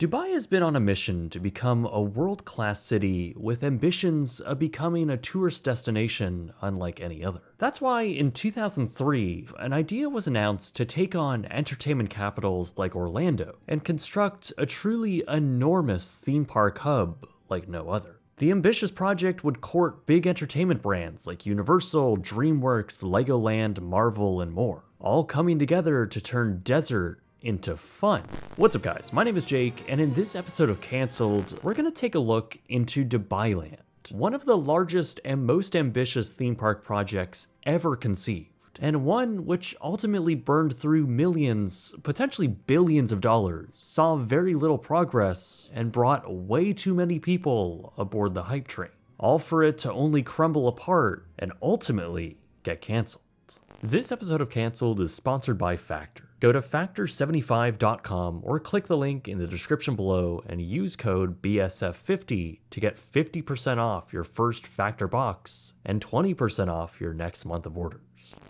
Dubai has been on a mission to become a world-class city with ambitions of becoming a tourist destination unlike any other. That's why in 2003, an idea was announced to take on entertainment capitals like Orlando and construct a truly enormous theme park hub like no other. The ambitious project would court big entertainment brands like Universal, Dreamworks, Legoland, Marvel, and more, all coming together to turn desert into fun. What's up guys, my name is Jake, and in this episode of Cancelled, we're gonna take a look into Dubailand, one of the largest and most ambitious theme park projects ever conceived, and one which ultimately burned through millions, potentially billions of dollars, saw very little progress, and brought way too many people aboard the hype train, all for it to only crumble apart and ultimately get cancelled. This episode of Cancelled is sponsored by Factor. Go to factor75.com or click the link in the description below and use code BSF50 to get 50% off your first Factor box and 20% off your next month of orders.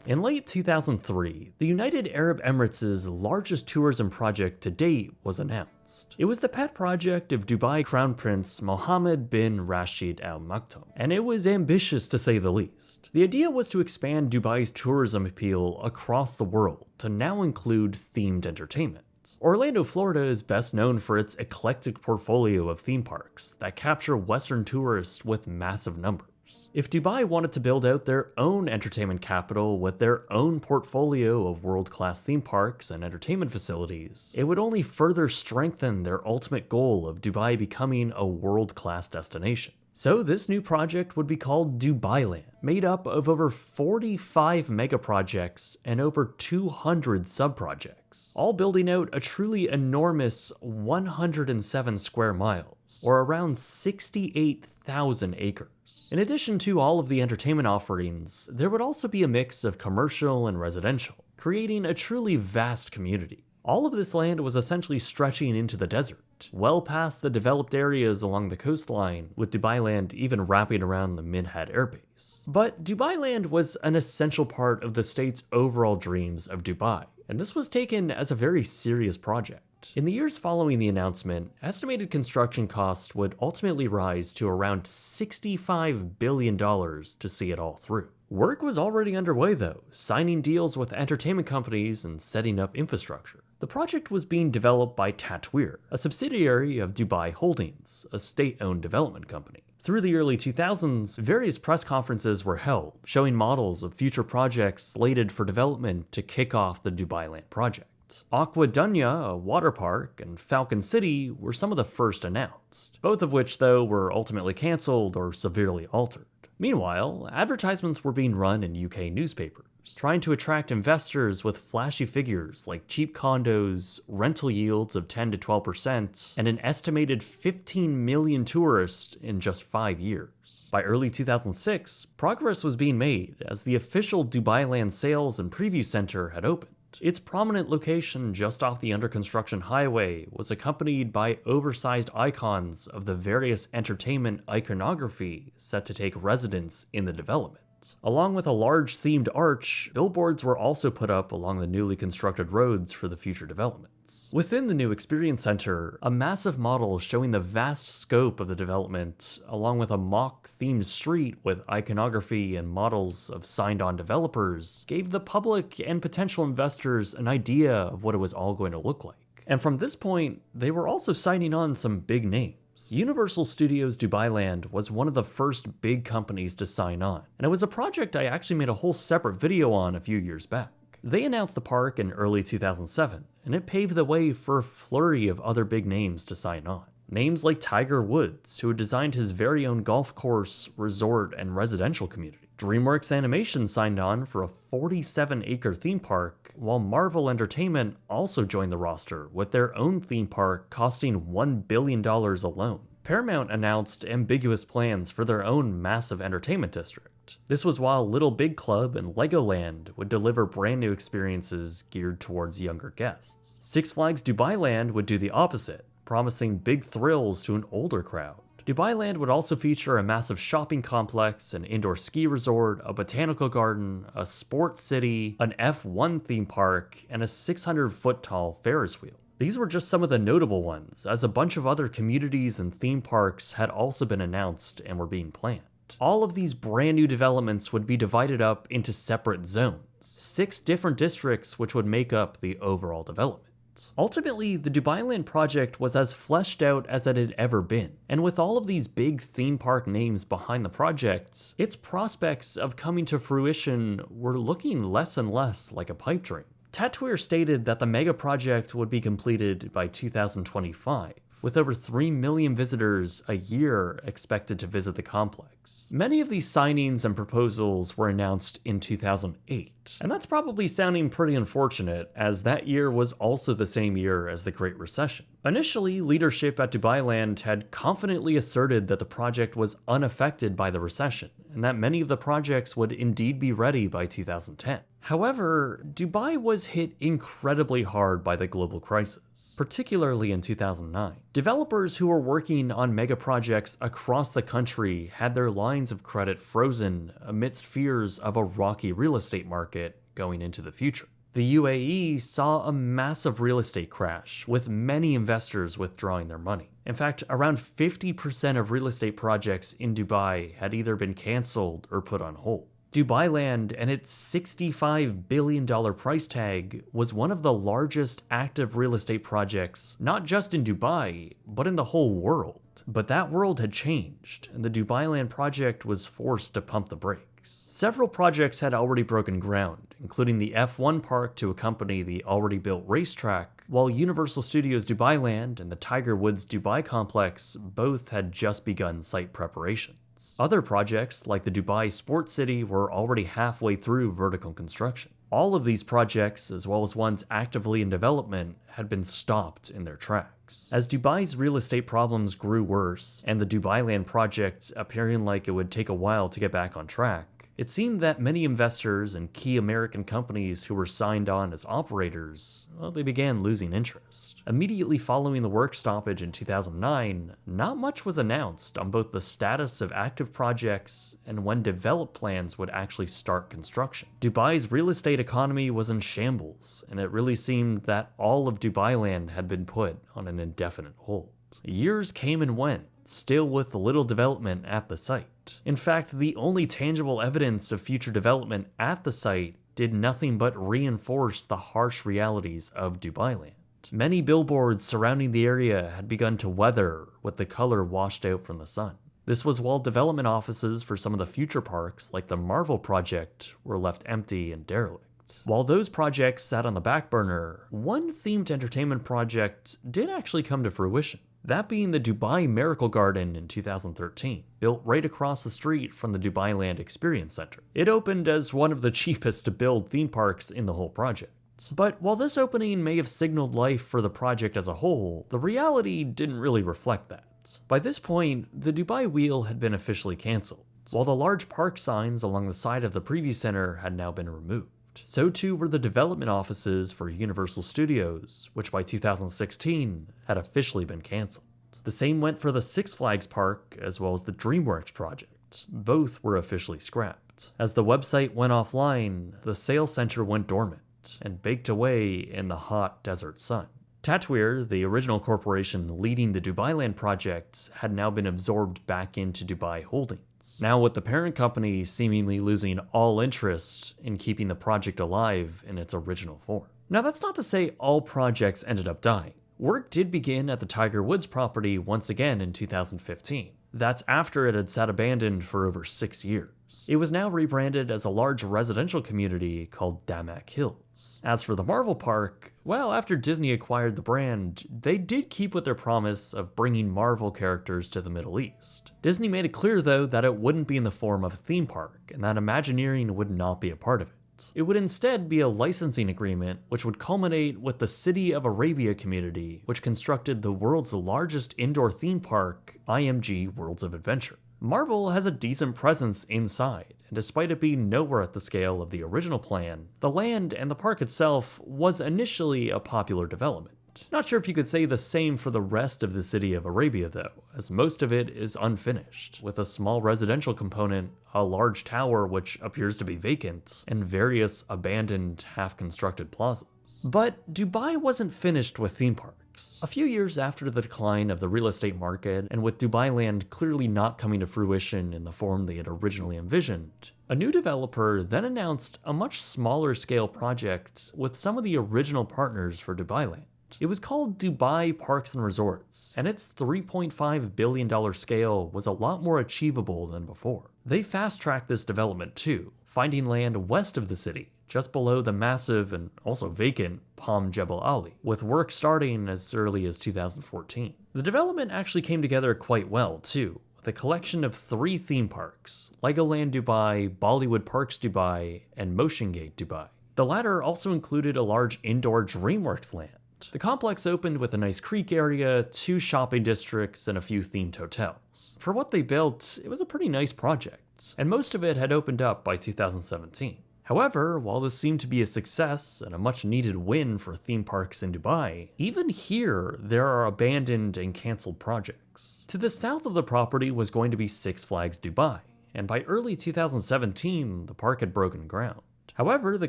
In late 2003, the United Arab Emirates' largest tourism project to date was announced. It was the pet project of Dubai Crown Prince Mohammed bin Rashid Al Maktoum, and it was ambitious to say the least. The idea was to expand Dubai's tourism appeal across the world to now include themed entertainment. Orlando, Florida is best known for its eclectic portfolio of theme parks that capture Western tourists with massive numbers. If Dubai wanted to build out their own entertainment capital with their own portfolio of world-class theme parks and entertainment facilities, it would only further strengthen their ultimate goal of Dubai becoming a world-class destination. So this new project would be called Dubailand, made up of over 45 mega projects and over 200 sub-projects, all building out a truly enormous 107 square miles, or around 68,000 acres. In addition to all of the entertainment offerings, there would also be a mix of commercial and residential, creating a truly vast community. All of this land was essentially stretching into the desert, well past the developed areas along the coastline, with Dubailand even wrapping around the Minhad airbase. But Dubailand was an essential part of the state's overall dreams of Dubai, and this was taken as a very serious project. In the years following the announcement, estimated construction costs would ultimately rise to around $65 billion to see it all through. Work was already underway though, signing deals with entertainment companies and setting up infrastructure. The project was being developed by Tatweer, a subsidiary of Dubai Holdings, a state-owned development company. Through the early 2000s, various press conferences were held, showing models of future projects slated for development to kick off the Dubailand project. Aqua Dunya, a water park, and Falcon City were some of the first announced, both of which though were ultimately cancelled or severely altered. Meanwhile, advertisements were being run in UK newspapers, trying to attract investors with flashy figures like cheap condos, rental yields of 10 to 12%, and an estimated 15 million tourists in just 5 years. By early 2006, progress was being made as the official Dubailand Sales and Preview Center had opened. Its prominent location just off the under-construction highway was accompanied by oversized icons of the various entertainment iconography set to take residence in the development. Along with a large themed arch, billboards were also put up along the newly constructed roads for the future developments. Within the new experience center, a massive model showing the vast scope of the development, along with a mock themed street with iconography and models of signed-on developers, gave the public and potential investors an idea of what it was all going to look like. And from this point, they were also signing on some big names. Universal Studios Dubailand was one of the first big companies to sign on, and it was a project I actually made a whole separate video on a few years back. They announced the park in early 2007, and it paved the way for a flurry of other big names to sign on. Names like Tiger Woods, who had designed his very own golf course, resort, and residential community. Dreamworks Animation signed on for a 47-acre theme park, while Marvel Entertainment also joined the roster with their own theme park costing $1 billion alone. Paramount announced ambiguous plans for their own massive entertainment district. This was while Little Big Club and Legoland would deliver brand new experiences geared towards younger guests. Six Flags Dubailand would do the opposite, promising big thrills to an older crowd. Dubailand would also feature a massive shopping complex, an indoor ski resort, a botanical garden, a sports city, an F1 theme park, and a 600-foot tall Ferris wheel. These were just some of the notable ones, as a bunch of other communities and theme parks had also been announced and were being planned. All of these brand new developments would be divided up into separate zones, 6 different districts which would make up the overall development. Ultimately, the Dubailand project was as fleshed out as it had ever been, and with all of these big theme park names behind the project, its prospects of coming to fruition were looking less and less like a pipe dream. Tatweer stated that the mega project would be completed by 2025, with over 3 million visitors a year expected to visit the complex. Many of these signings and proposals were announced in 2008, and that's probably sounding pretty unfortunate, as that year was also the same year as the Great Recession. Initially, leadership at Dubailand had confidently asserted that the project was unaffected by the recession, and that many of the projects would indeed be ready by 2010. However, Dubai was hit incredibly hard by the global crisis, particularly in 2009. Developers who were working on mega projects across the country had their lines of credit frozen amidst fears of a rocky real estate market going into the future. The UAE saw a massive real estate crash, with many investors withdrawing their money. In fact, around 50% of real estate projects in Dubai had either been cancelled or put on hold. Dubailand and its $65 billion price tag was one of the largest active real estate projects, not just in Dubai, but in the whole world. But that world had changed, and the Dubailand project was forced to pump the brakes. Several projects had already broken ground, including the F1 park to accompany the already built racetrack, while Universal Studios Dubailand and the Tiger Woods Dubai complex both had just begun site preparations. Other projects, like the Dubai Sports City, were already halfway through vertical construction. All of these projects, as well as ones actively in development, had been stopped in their tracks. As Dubai's real estate problems grew worse, and the Dubailand project appearing like it would take a while to get back on track, it seemed that many investors and key American companies who were signed on as operators, they began losing interest. Immediately following the work stoppage in 2009, not much was announced on both the status of active projects and when developed plans would actually start construction. Dubai's real estate economy was in shambles, and it really seemed that all of Dubailand had been put on an indefinite hold. Years came and went, still with little development at the site. In fact, the only tangible evidence of future development at the site did nothing but reinforce the harsh realities of Dubailand. Many billboards surrounding the area had begun to weather with the color washed out from the sun. This was while development offices for some of the future parks, like the Marvel project, were left empty and derelict. While those projects sat on the back burner, one themed entertainment project did actually come to fruition. That being the Dubai Miracle Garden in 2013, built right across the street from the Dubailand Experience Center. It opened as one of the cheapest to build theme parks in the whole project. But while this opening may have signaled life for the project as a whole, the reality didn't really reflect that. By this point, the Dubai Wheel had been officially cancelled, while the large park signs along the side of the preview center had now been removed. So too were the development offices for Universal Studios, which by 2016 had officially been cancelled. The same went for the Six Flags Park as well as the Dreamworks project. Both were officially scrapped. As the website went offline, the sales center went dormant and baked away in the hot desert sun. Tatweer, the original corporation leading the Dubailand project, had now been absorbed back into Dubai Holdings. Now with the parent company seemingly losing all interest in keeping the project alive in its original form. Now that's not to say all projects ended up dying. Work did begin at the Tiger Woods property once again in 2015. That's after it had sat abandoned for over 6 years. It was now rebranded as a large residential community called Damac Hills. As for the Marvel Park, well, after Disney acquired the brand, they did keep with their promise of bringing Marvel characters to the Middle East. Disney made it clear, though, that it wouldn't be in the form of a theme park, and that Imagineering would not be a part of it. It would instead be a licensing agreement which would culminate with the City of Arabia community, which constructed the world's largest indoor theme park, IMG Worlds of Adventure. Marvel has a decent presence inside, and despite it being nowhere at the scale of the original plan, the land and the park itself was initially a popular development. Not sure if you could say the same for the rest of the City of Arabia though, as most of it is unfinished, with a small residential component, a large tower which appears to be vacant, and various abandoned half-constructed plazas. But Dubai wasn't finished with theme parks. A few years after the decline of the real estate market, and with Dubailand clearly not coming to fruition in the form they had originally envisioned, a new developer then announced a much smaller scale project with some of the original partners for Dubailand. It was called Dubai Parks and Resorts, and its $3.5 billion scale was a lot more achievable than before. They fast-tracked this development too, finding land west of the city, just below the massive and also vacant Palm Jebel Ali, with work starting as early as 2014. The development actually came together quite well too, with a collection of 3 theme parks: Legoland Dubai, Bollywood Parks Dubai, and Motion Gate Dubai. The latter also included a large indoor Dreamworks land. The complex opened with a nice creek area, 2 shopping districts, and a few themed hotels. For what they built, it was a pretty nice project, and most of it had opened up by 2017. However, while this seemed to be a success and a much needed win for theme parks in Dubai, even here there are abandoned and cancelled projects. To the south of the property was going to be Six Flags Dubai, and by early 2017 the park had broken ground. However, the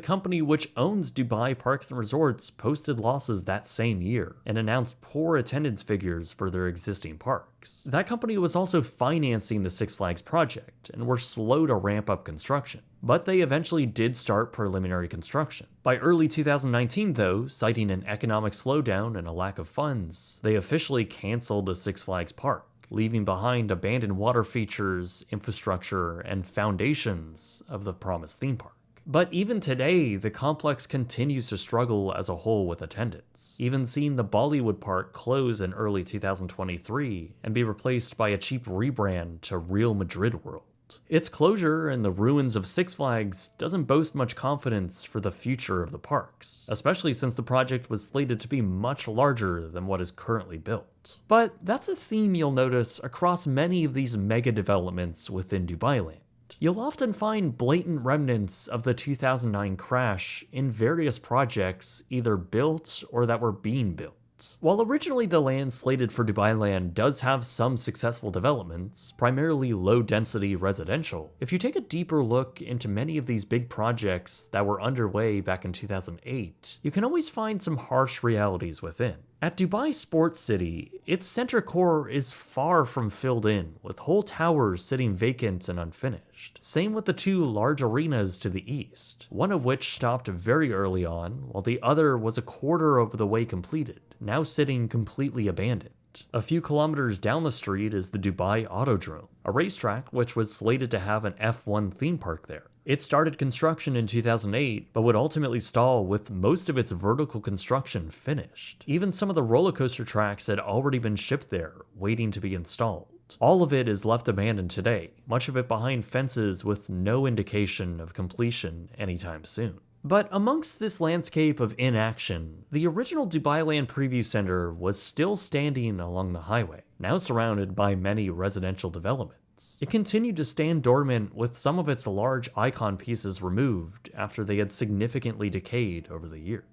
company which owns Dubai Parks and Resorts posted losses that same year and announced poor attendance figures for their existing parks. That company was also financing the Six Flags project and were slow to ramp up construction, but they eventually did start preliminary construction. By early 2019 though, citing an economic slowdown and a lack of funds, they officially canceled the Six Flags park, leaving behind abandoned water features, infrastructure, and foundations of the promised theme park. But even today, the complex continues to struggle as a whole with attendance, even seeing the Bollywood park close in early 2023 and be replaced by a cheap rebrand to Real Madrid World. Its closure and the ruins of Six Flags doesn't boast much confidence for the future of the parks, especially since the project was slated to be much larger than what is currently built. But that's a theme you'll notice across many of these mega developments within Dubailand. You'll often find blatant remnants of the 2009 crash in various projects either built or that were being built. While originally the land slated for Dubailand does have some successful developments, primarily low-density residential, if you take a deeper look into many of these big projects that were underway back in 2008, you can always find some harsh realities within. At Dubai Sports City, its center core is far from filled in, with whole towers sitting vacant and unfinished. Same with the 2 large arenas to the east, one of which stopped very early on, while the other was a quarter of the way completed, now sitting completely abandoned. A few kilometers down the street is the Dubai Autodrome, a racetrack which was slated to have an F1 theme park there. It started construction in 2008, but would ultimately stall with most of its vertical construction finished. Even some of the roller coaster tracks had already been shipped there, waiting to be installed. All of it is left abandoned today, much of it behind fences with no indication of completion anytime soon. But amongst this landscape of inaction, the original Dubailand Preview Center was still standing along the highway, now surrounded by many residential developments. It continued to stand dormant with some of its large icon pieces removed after they had significantly decayed over the years.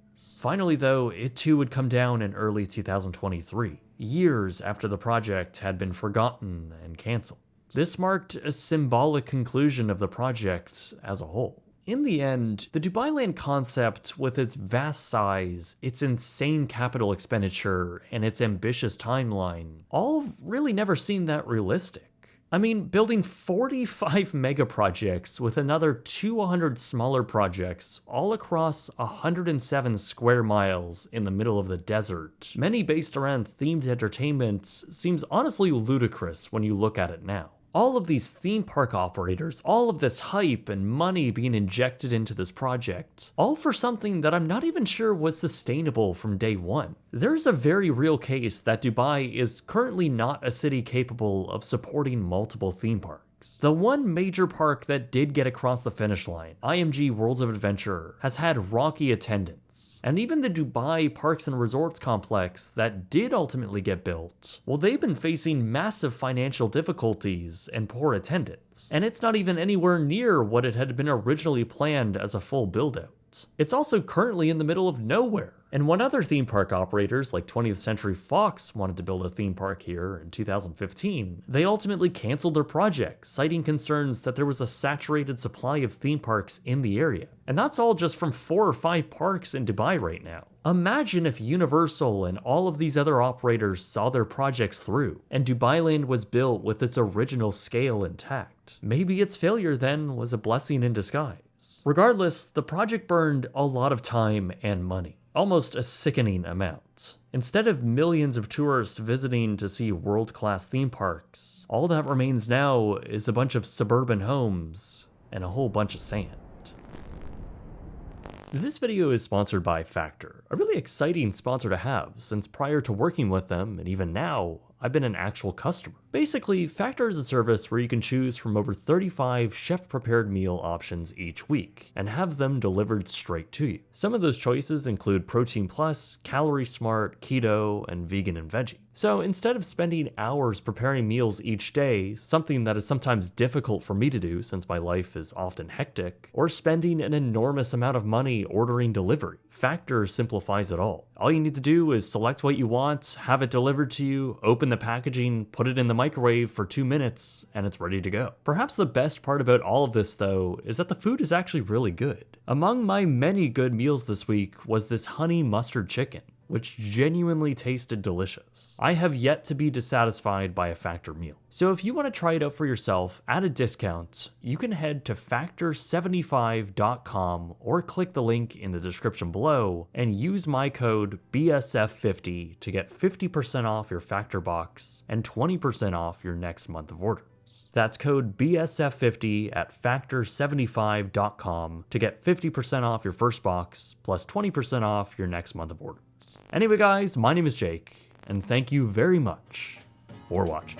Finally though, it too would come down in early 2023, years after the project had been forgotten and cancelled. This marked a symbolic conclusion of the project as a whole. In the end, the Dubailand concept, with its vast size, its insane capital expenditure, and its ambitious timeline, all really never seemed that realistic. I mean, building 45 mega projects with another 200 smaller projects all across 107 square miles in the middle of the desert, many based around themed entertainment, seems honestly ludicrous when you look at it now. All of these theme park operators, all of this hype and money being injected into this project, all for something that I'm not even sure was sustainable from day one. There's a very real case that Dubai is currently not a city capable of supporting multiple theme parks. The one major park that did get across the finish line, IMG Worlds of Adventure, has had rocky attendance. And even the Dubai Parks and Resorts complex that did ultimately get built, well, they've been facing massive financial difficulties and poor attendance. And it's not even anywhere near what it had been originally planned as a full build-out. It's also currently in the middle of nowhere. And when other theme park operators like 20th Century Fox wanted to build a theme park here in 2015, they ultimately canceled their project, citing concerns that there was a saturated supply of theme parks in the area. And that's all just from 4 or 5 parks in Dubai right now. Imagine if Universal and all of these other operators saw their projects through, and Dubailand was built with its original scale intact. Maybe its failure then was a blessing in disguise. Regardless, the project burned a lot of time and money. Almost a sickening amount. Instead of millions of tourists visiting to see world-class theme parks, all that remains now is a bunch of suburban homes and a whole bunch of sand. This video is sponsored by Factor, a really exciting sponsor to have since prior to working with them, and even now, I've been an actual customer. Basically, Factor is a service where you can choose from over 35 chef-prepared meal options each week, and have them delivered straight to you. Some of those choices include Protein Plus, Calorie Smart, Keto, and Vegan and Veggie. So instead of spending hours preparing meals each day, something that is sometimes difficult for me to do since my life is often hectic, or spending an enormous amount of money ordering delivery, Factor simplifies it all. All you need to do is select what you want, have it delivered to you, open the packaging, put it in the microwave for 2 minutes, and it's ready to go. Perhaps the best part about all of this though is that the food is actually really good. Among my many good meals this week was this honey mustard chicken, which genuinely tasted delicious. I have yet to be dissatisfied by a Factor meal. So if you want to try it out for yourself at a discount, you can head to factor75.com or click the link in the description below and use my code BSF50 to get 50% off your Factor box and 20% off your next month of orders. That's code BSF50 at factor75.com to get 50% off your first box plus 20% off your next month of orders. Anyway guys, my name is Jake, and thank you very much for watching.